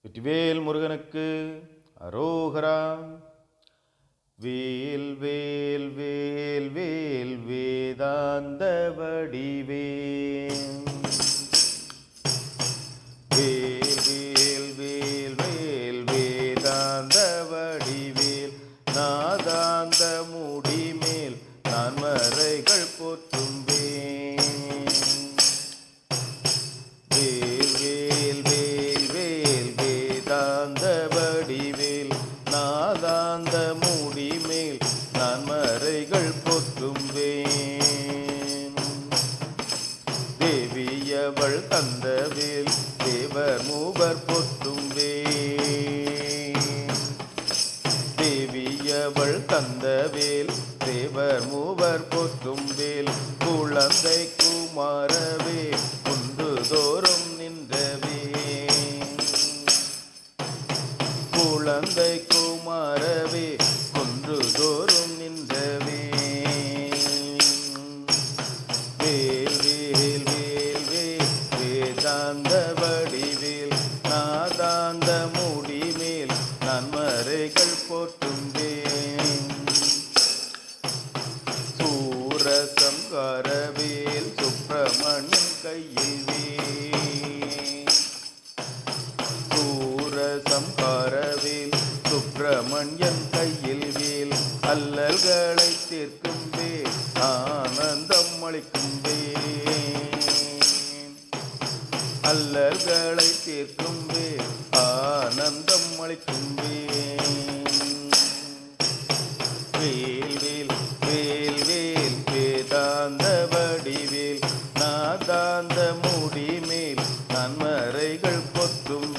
வெற்றிவேல் முருகனுக்கு அரோகரா. வேல் வேல் வேல் வேல் வேதாந்த வடிவேல். வேல் வேல் வேல் வேல் வேதாந்த வடிவேல். நாதாந்த முடிமேல் நான் மறைகள் போற்றும் வடிவேல். நாதாந்த முடிமேல் நான் மறைகள் போற்றும்பேன். தேவியவள் தந்தவேல் தேவர் மூவர் போற்றும்பேன். தேவியவள் தந்தவேல் தேவர் மூவர் போற்றும்பேல். குழந்தை குமாரவே குன்று தோறும் குழந்தை குமாரவே குன்று தோறும் நின்றவே. வேல் வேல் வேல் வேல் வேதாந்த வடிவேல். நாதாந்த முடிமேல் நான் மறைகள் போற்றும்பேன். சூரசம்காரவேல் சுப்பிரமணியன் கையில் சம்காரவேல் சுப்பிரமணியன் கையில் வேல். அல்லல்களை தீர்க்கும் வேல் ஆனந்தம் அளிக்கும் வேல். அல்லல்களை தீர்க்கும் வேல் ஆனந்தம் அளிக்கும் வேல். வேல் வேல் வேல் வேல் வேதாந்த வடிவேல். நாதாந்த முடிமேல் நான் மறைகள் போற்றும்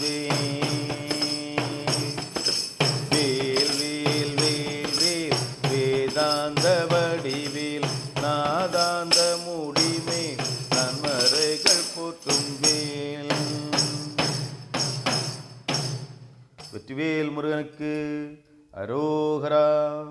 வேதாந்த வடிவேல். நாதாந்த முடிமேல் நான் மறைகள் போற்றும் வேல். வெற்றிவேல் முருகனுக்கு அரோகரா.